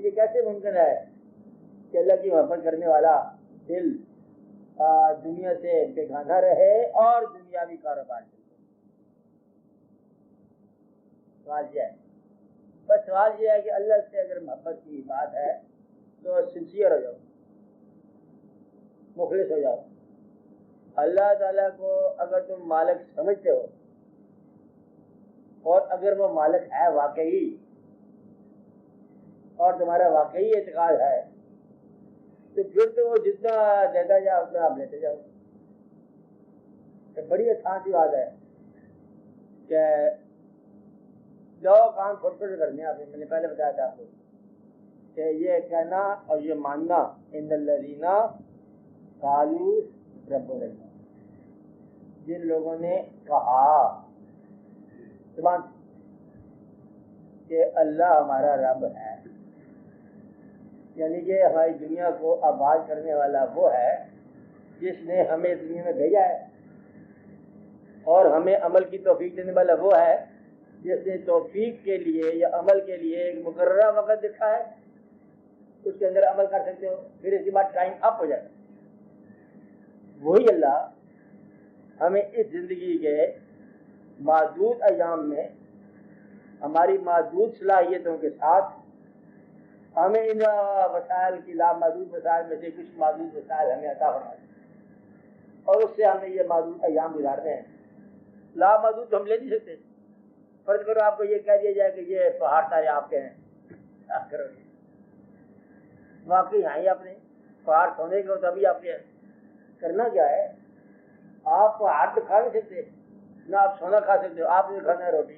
یہ کیسے ممکن ہے کہ اللہ کی محبت کرنے والا دل دنیا سے بےگانہ رہے اور دنیاوی کاروبار چلے؟ سوال یہ ہے، بس سوال یہ ہے کہ اللہ سے اگر محبت کی بات ہے تو سنسیئر ہو جاؤ، مخلص ہو جاؤ۔ اللہ تعالیٰ کو اگر تم مالک سمجھتے ہو اور اگر وہ مالک ہے واقعی اور تمہارا واقعی اعتقاد ہے تو پھر تو وہ جتنا دیتا جاؤ اتنا آپ لیتے جاؤ۔ بڑی آسان سی بات ہے کہ دو کام چھوٹے چھوٹے کرنے ہیں آپ نے، میں نے پہلے بتایا تھا آپ کو کہ یہ کہنا اور یہ ماننا ان الذین قالوا ربنا اللہ، جن لوگوں نے کہا زبان کہ اللہ ہمارا رب ہے، یعنی کہ ہماری دنیا کو آباد کرنے والا وہ ہے جس نے ہمیں دنیا میں بھیجا ہے، اور ہمیں عمل کی توفیق دینے والا وہ ہے جس نے توفیق کے لیے یا عمل کے لیے ایک مقررہ وقت دکھا ہے، اس کے اندر عمل کر سکتے ہو، پھر اس کے بعد ٹائم اپ ہو جائے۔ وہی اللہ ہمیں اس زندگی کے محدود ایام میں ہماری محدود صلاحیتوں کے ساتھ ہمیں ان وسائل کی لامحدود وسائل میں سے کچھ محدود وسائل ہمیں عطا فرمائے اور اس سے ہمیں یہ محدود ایام گزارنے ہیں۔ لامحدود تو ہم لے نہیں سکتے۔ فرض کرو آپ کو یہ کہہ دیا جائے کہ یہ پہاڑ سارے آپ کے ہیں، کیا کرو گے؟ واقعی ہیں ہی اپنے پہاڑ سونے کے تو ابھی آپ کے ہیں، کرنا کیا ہے؟ آپ پہاڑ تو کھا نہیں سکتے، نہ آپ سونا کھا سکتے ہو، آپ نے کھانا ہے روٹی۔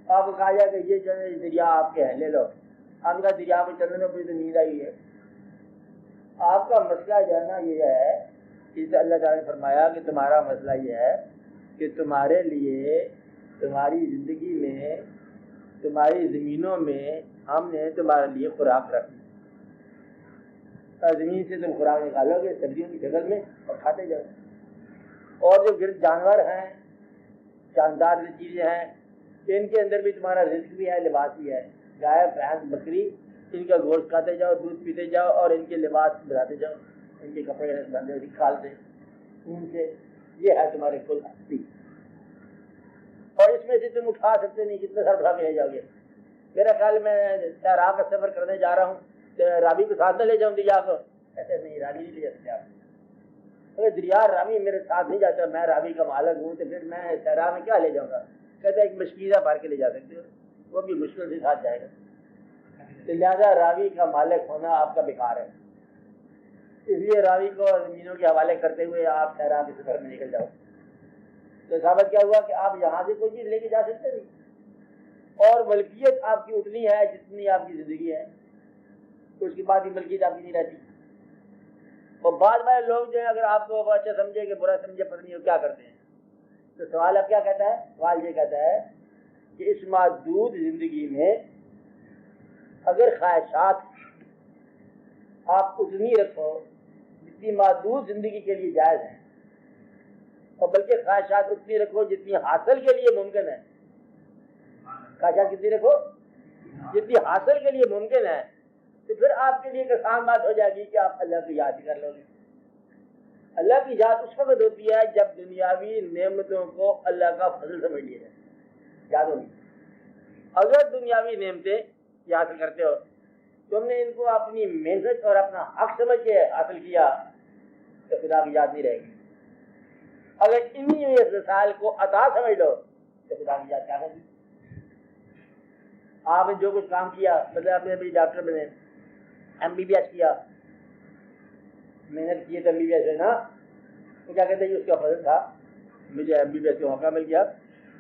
آپ کو کہا جائے کہ یہ جو ہے دریا آپ کے ہیں، لے لو، آپ کا دریا میں چلنے میں کوئی تو نیند آئی ہے۔ آپ کا مسئلہ جو ہے نا یہ ہے، اس اللہ تعالیٰ نے فرمایا کہ تمہارا مسئلہ یہ ہے کہ تمہارے لیے تمہاری زندگی میں تمہاری زمینوں میں ہم نے تمہارے لیے خوراک رکھی، زمین سے تم خوراک نکالو گے سبزیوں کی شکل میں اور کھاتے جاؤ، اور جو گرد جانور ہیں جاندار چیزیں ہیں ان کے اندر بھی تمہارا رزق بھی ہے، لباس بھی ہے، گائے بھینس بکری ان کا گوشت کھاتے جاؤ، دودھ پیتے جاؤ اور ان کے لباس بناتے جاؤ، ان کے کپڑے بندے کھالتے ان سے، یہ ہے تمہارے کل اصلی، اور اس میں سے تم اٹھا سکتے نہیں، کتنے سال اٹھا کے لے جاؤ گے؟ میرا خیال میں صحرا کا سفر کرنے جا رہا ہوں، راوی کو ساتھ نہ لے جاؤں دریا کو، ایسے نہیں، راوی نہیں لے جا سکتے آپ، اگر دریا راوی میرے ساتھ نہیں جاتا، میں راوی کا مالک ہوں تو پھر میں صحرا میں کیا لے جاؤں گا؟ کہتے ہیں ایک مشکیزہ بھر کے لے جا سکتے ہو، وہ بھی مشکل سے ساتھ جائے گا، تو لہٰذا راوی کا مالک ہونا آپ کا بیکار ہے، اس لیے راوی کو زمینوں کے حوالے کرتے ہوئے آپ صحرا کے سفر میں نکل جاؤ۔ تو ثابت کیا ہوا کہ آپ یہاں سے کوئی چیز لے کے جا سکتے نہیں، اور ملکیت آپ کی اتنی ہے جتنی آپ کی زندگی ہے، اس کے بعد بھی ملکیت آپ کی نہیں رہتی۔ اور بعض بڑے لوگ جو ہیں اگر آپ کو اچھا سمجھے کہ برا سمجھے پتہ نہیں وہ کیا کرتے ہیں، تو سوال اب کیا کہتا ہے؟ سوال یہ کہتا ہے کہ اس محدود زندگی میں اگر خواہشات آپ اتنی رکھو جتنی محدود زندگی کے لیے جائز ہیں، اور بلکہ خواہشات اتنی رکھو جتنی حاصل کے لیے ممکن ہے، خواہشات کتنی رکھو جتنی حاصل کے لیے ممکن ہے، تو پھر آپ کے لیے ایک آسان بات ہو جائے گی کہ آپ اللہ کی یاد ہی کر لو گے۔ اللہ کی یاد اس وقت ہوتی ہے جب دنیاوی نعمتوں کو اللہ کا فضل سمجھ لیا جائے، یاد ہوگی۔ اگر دنیاوی نعمتیں حاصل کرتے ہو، تم نے ان کو اپنی محنت اور اپنا حق سمجھ کے حاصل کیا، تو خدا کی یاد نہیں رہے گی۔ اگر انہی وسائل کو عطا سمجھ لو تو خدا کی یاد کیا ہوگی؟ آپ نے جو کچھ کام کیا، مطلب آپ نے ابھی ڈاکٹر بنے، MBBS کیا، محنت کی تو MBBS ہے نا، تو کیا کہتے ہیں اس کا فضل تھا، مجھے MBBS کا موقع مل گیا۔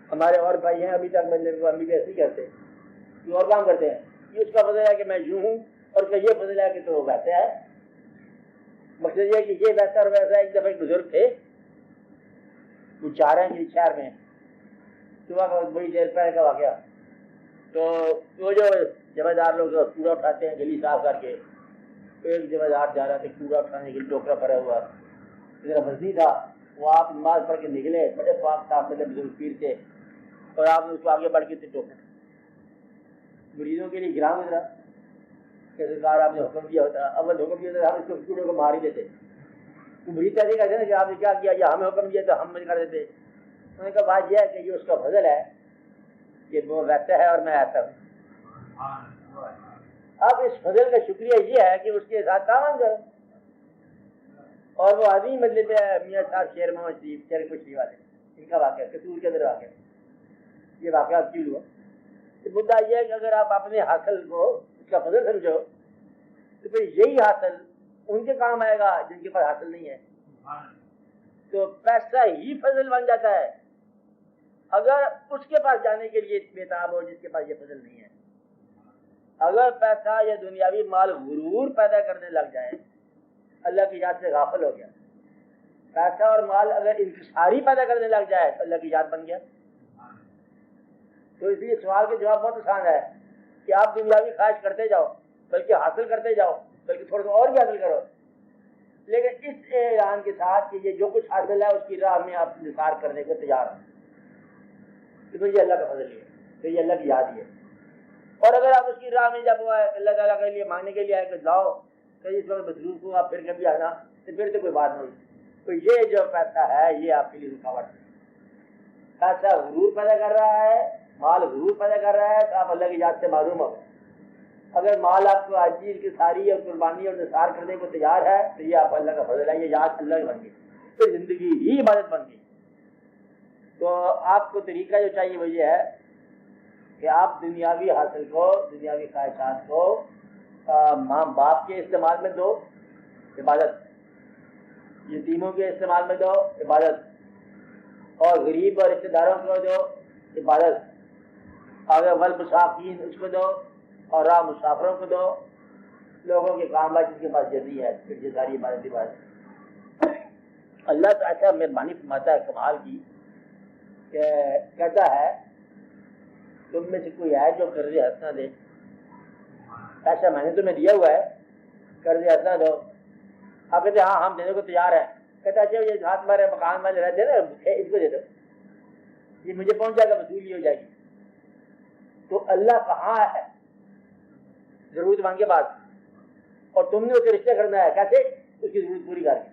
ہمارے اور بھائی ہیں ابھی تک بندے کو MBBS نہیں کرتے، یہ اور کام کرتے ہیں، یہ اس کا فضل ہے کہ میں یوں ہوں، اور اس کا یہ فضل ہے کہ تو وہ ویسے ہے۔ مقصد یہ ہے کہ یہ ویسا اور ویسا۔ ایک دفعہ ایک بزرگ تھے، وہ چاہ رہے ہیں کہ شہر میں صبح کا بڑی دیر پہلے کا واقعہ، تو وہ جو جمع دار لوگ کوڑا اٹھاتے ہیں گلی صاف کر کے، ایک جمع دار جا رہا تھا کوڑا اٹھانے کے لیے، ٹوکرا بھرا ہوا، میرا وزنی تھا، وہ آپ نماز پڑھ کے نکلے، بڑے پاک صاحب بڑے بزرگ پیر تھے، اور آپ نے اس کو آگے بڑھ کے ٹوکرا، مریضوں کے لیے گرام گزرا کہ سرکار آپ نے حکم دیا ہوتا، اول حکم دیا ہوتا ہم اس کو کیڑوں کو مار ہی دیتے. تو مریض ایسے کہتے ہیں کہ آپ نے کیا کیا، یا ہمیں حکم دیا تو ہم مجھ کر دیتے. انہوں نے کہا بات یہ ہے کہ یہ اس کا فضل ہے کہ وہ ویسا ہے اور میں ایسا ہوں. اب اس فضل کا شکریہ یہ ہے کہ اس کے ساتھ تعاون کرو. اور وہ عظیم مطلب ہے میاں صاحب شیر محمد شریف شیر کشتی والے، ان کا واقعہ قصور کے اندر واقعہ. یہ واقعہ کیوں ہوا؟ مدعا یہ ہے کہ اگر آپ اپنے حاصل کو اس کا فضل سمجھو تو پھر یہی حاصل ان کے کام آئے گا جن کے پاس حاصل نہیں ہے. تو پیسہ ہی فضل بن جاتا ہے اگر اس کے پاس جانے کے لیے بےتاب ہو جس کے پاس یہ فضل نہیں ہے. اگر پیسہ یا دنیاوی مال غرور پیدا کرنے لگ جائے، اللہ کی یاد سے غافل ہو گیا. پیسہ اور مال اگر انکساری پیدا کرنے لگ جائے تو اللہ کی یاد بن گیا. تو اس لیے سوال کے جواب بہت آسان ہے کہ آپ دنیاوی خواہش کرتے جاؤ، بلکہ حاصل کرتے جاؤ، بلکہ تھوڑا سا اور بھی حاصل کرو، لیکن اس اعلان کے ساتھ کہ یہ جو کچھ حاصل ہے اس کی راہ میں آپ نثار کرنے کو تیار ہو تو یہ اللہ کا فضل ہے، تو یہ اللہ کی یاد ہی ہے. اور اگر آپ اس کی راہ میں جب اللہ تعالیٰ کے لیے مانگنے کے لیے آئے کہ لاؤ کہ اس وقت مصروف ہو آپ پھر کبھی آنا، تو پھر تو کوئی بات نہیں. تو یہ جو پیسہ ہے یہ آپ کے لیے رکاوٹ ہے. پیسہ غرور پیدا کر رہا ہے، مال غرور پیدا کر رہا ہے، تو آپ اللہ کی یاد سے معروم ہو. اگر مال آپ کو عاجزی کی ساری اور قربانی اور نثار کرنے کو تیار ہے تو یہ آپ اللہ کا فضل ہے، یہ یاد اللہ کی بن گئی، تو زندگی ہی عبادت بن گئی. تو آپ کو طریقہ جو چاہیے وہ یہ ہے کہ آپ دنیاوی حاصل کو، دنیاوی خواہشات کو ماں باپ کے استعمال میں دو، عبادت. یتیموں کے استعمال میں دو، عبادت. اور غریب اور رشتے داروں کو دو، عبادت. اگر والمسافرین اس کو دو، اور راہ مسافروں کو دو. لوگوں کے کام ہے جن کے پاس جلدی ہے، پھر یہ ساری عبادت. اللہ تو ایسا مہربانی فرماتا ہے کمال کی کہ کہتا ہے تم میں سے کوئی ہے جو قرض حسنہ دے. ایسا میں نے تمہیں دیا ہوا ہے، قرض حسنہ دو. آپ کہتے ہاں ہم دینے کو تیار ہیں. کہتا اچھا یہ ہاتھ مارے مکان والے رہتے نا اس کو دے دو، یہ مجھے پہنچ جائے گا، وصولی ہو جائے گی. تو اللہ کہاں ہے ضرورت مانگ کے بعد، اور تم نے اسے رشتہ کرنا ہے کیسے؟ اس کی ضرورت پوری کر کے.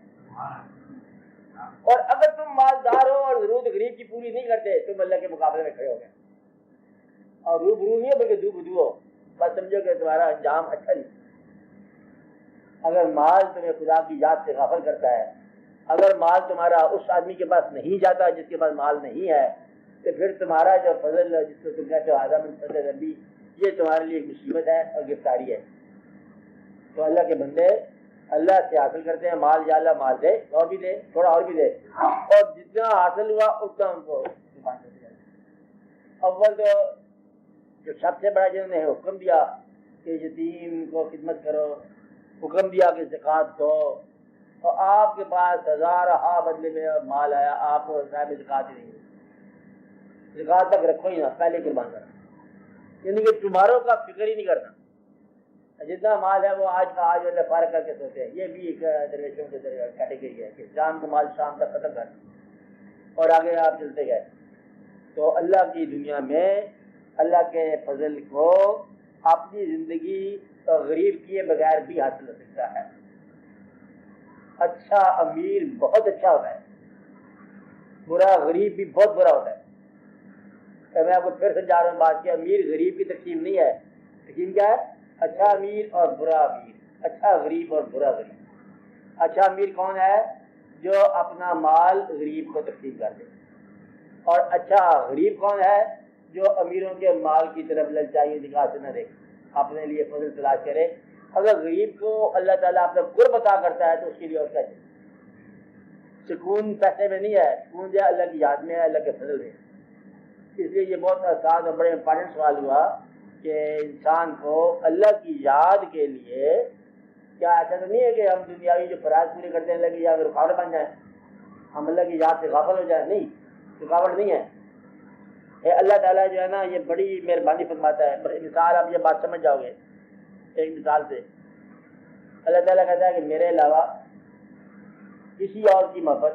اور اگر تم مالدار ہو اور ضرورت غریب کی پوری نہیں کرتے تم اللہ کے مقابلے میں کھڑے ہو گئے، اور رو برو نہیں ہو بلکہ دو بدو ہو. بس سمجھو کہ تمہارا انجام اچھا نہیں. اگر مال تمہیں خدا کی یاد سے غافل کرتا ہے، اگر مال تمہارا اس آدمی کے پاس نہیں جاتا جس کے پاس مال نہیں ہے، تو پھر تمہارا جو فضل جس کو تم کہتے ہو آدم فضل ربی، یہ تمہارے لیے ایک مصیبت ہے اور گرفتاری ہے. تو اللہ کے بندے اللہ سے حاصل کرتے ہیں مال، یا اللہ مال دے، اور بھی دے، تھوڑا اور بھی دے، اور جتنا حاصل ہوا اتنا ان کو اول تو جو سب سے بڑا جنہوں نے حکم دیا کہ یتیم کو خدمت کرو، حکم دیا کہ زکوٰۃ دو، اور آپ کے پاس ہزارہ بدلے میں مال آیا، آپ کو صاحب زکوٰۃ ہی نہیں، زکوٰۃ تک رکھو ہی نہ، پہلے قربان کرنا. یعنی کہ تمہاروں کا فکر ہی نہیں کرنا. جتنا مال ہے وہ آج کا آج اللہ فارغ کر کے سوتے ہیں. یہ بھی ایک درویشوں کی کیٹیگری ہے کہ شام کا مال شام تک ختم کرنا، اور آگے آپ چلتے گئے. تو اللہ کی دنیا میں اللہ کے فضل کو اپنی زندگی غریب کیے بغیر بھی حاصل ہو سکتا ہے. اچھا امیر بہت اچھا ہوتا ہے، برا غریب بھی بہت برا ہوتا ہے. میں آپ کو پھر سمجھا رہا ہوں بات کہ امیر غریب کی تقسیم نہیں ہے. تقسیم کیا ہے؟ اچھا امیر اور برا امیر، اچھا غریب اور برا غریب. اچھا امیر کون ہے؟ جو اپنا مال غریب کو تقسیم کر دے. اور اچھا غریب کون ہے؟ جو امیروں کے مال کی طرف للچائی نگاہ سے نہ دیکھے، اپنے لیے فضل تلاش کرے. اگر غریب کو اللہ تعالیٰ اپنا قرب عطا کرتا ہے تو اس کے لیے اور کیا چاہیے؟ سکون پیسے میں نہیں ہے، سکون جو ہے اللہ کی یاد میں ہے، اللہ کے فضل میں. اس لیے یہ بہت آسان اور بڑے امپارٹنٹ سوال ہوا کہ انسان کو اللہ کی یاد کے لیے، کیا ایسا تو نہیں ہے کہ ہم دنیاوی جو فرائض پورے کرتے ہیں اللہ کی یاد میں رکاوٹ بن جائیں، ہم اللہ کی یاد سے غافل ہو جائیں؟ نہیں، رکاوٹ نہیں ہے. اللہ تعالیٰ جو ہے نا یہ بڑی مہربانی فرماتا ہے. مثال آپ یہ بات سمجھ جاؤ گے ایک مثال سے. اللہ تعالیٰ کہتا ہے کہ میرے علاوہ کسی اور کی محبت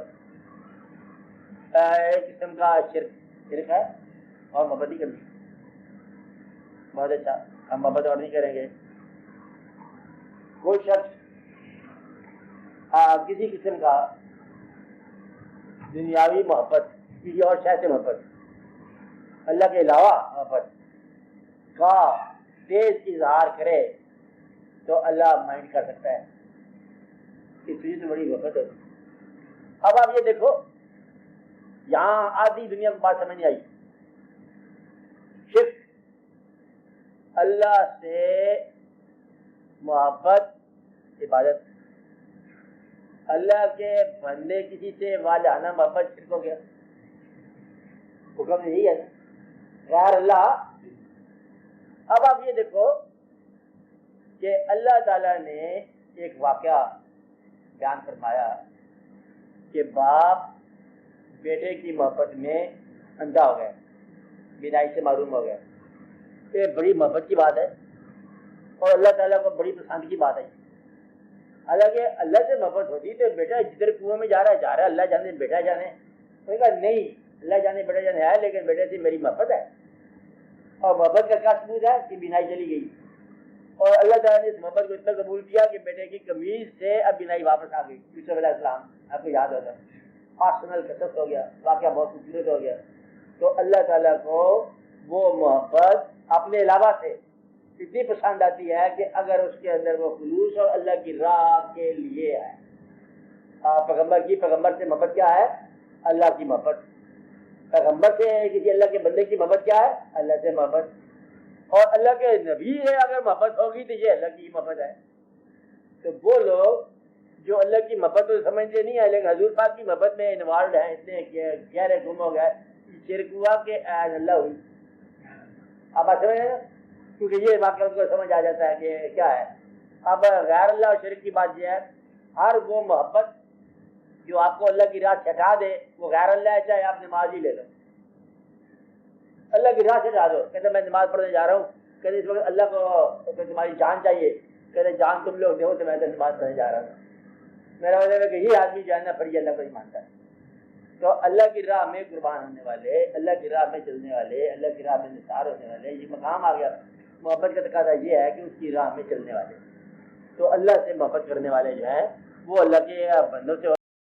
ایک قسم کا شرک ہے، اور محبت ہی کرنی. بہت اچھا. ہم محبت اور نہیں کریں گے. کوئی شخص کسی قسم کا دنیاوی محبت، کسی اور شے سے محبت، اللہ کے علاوہ محبت کا تیز اظہار کرے تو اللہ مائنڈ کر سکتا ہے کہ تجھے تو بڑی محبت ہے. اب آپ یہ دیکھو، یہاں آدھی دنیا کو بات سمجھ نہیں آئی. صرف اللہ سے محبت عبادت، اللہ کے بندے کسی سے والہانہ محبت شرک ہو گیا. حکم یہی ہے نا، غیر اللہ. اب آپ یہ دیکھو کہ اللہ تعالیٰ نے ایک واقعہ بیان فرمایا کہ باپ بیٹے کی محبت میں اندھا ہو گیا، بینائی سے محروم ہو گیا. یہ بڑی محبت کی بات ہے اور اللہ تعالیٰ کو بڑی پسند کی بات ہے. حالانکہ اللہ سے محبت ہوتی تو بیٹا جدھر کنویں میں جا رہا ہے اللہ جانے بیٹا جانے. تو کہا نہیں، اللہ جانے بیٹا جانے ہے، لیکن بیٹے سے میری محبت ہے. اور محبت کا کیا ثبوت ہے کہ بینائی چلی گئی. اور اللہ تعالیٰ نے اس محبت کو اتنا قبول کیا کہ بیٹے کی قمیض سے اب بینائی واپس آ گئی. یوسف علیہ السلام آپ کو یاد ہوگا، آسنل قصص ہو گیا، واقعہ بہت خوبصورت ہو گیا. تو اللہ تعالیٰ کو وہ محبت اپنے علاوہ سے اتنی پسند آتی ہے کہ اگر اس کے اندر وہ خلوص اور اللہ کی راہ کے لیے ہے. پیغمبر سے محبت کیا ہے؟ اللہ کی محبت. پیغمبر سے کسی اللہ کے بندے کی محبت کیا ہے؟ اللہ سے محبت. اور اللہ کے نبی سے اگر محبت ہوگی تو یہ اللہ کی محبت ہے. تو وہ لوگ جو اللہ کی محبت تو سمجھتے نہیں ہے، لیکن حضور پاک کی محبت میں انوالوڈ ہیں، اتنے گہرے گم ہو گئے، شرک ہوا کہ ایز اللہ ہوئی. آپ بات سمجھ رہے ہیں؟ کیونکہ یہ واقعہ ان کو سمجھ آ جاتا ہے کہ کیا ہے. اب غیر اللہ اور شرک کی بات یہ ہے، ہر وہ محبت جو آپ کو اللہ کی راہ سے ہٹا دے وہ غیر اللہ ہے. چاہے آپ نماز ہی لے لو، اللہ کی راہ سے ہٹا دو. کہتے میں نماز پڑھنے جا رہا ہوں، کہتے اس وقت اللہ کو تمہاری جان چاہیے، کہتے جان تم لوگ دو تو میں تو نماز پڑھنے جا رہا ہوں. میرا مطلب ہے کہ یہ آدمی جو ہے نا پڑھی اللہ کو ہی مانتا ہے. تو اللہ کی راہ میں قربان ہونے والے، اللہ کی راہ میں چلنے والے، اللہ کی راہ میں نثار ہونے والے، یہ مقام آ گیا. محبت کا تقاضا یہ ہے کہ اس کی راہ میں چلنے والے. تو اللہ سے محبت کرنے والے جو ہیں وہ اللہ کے بندوں سے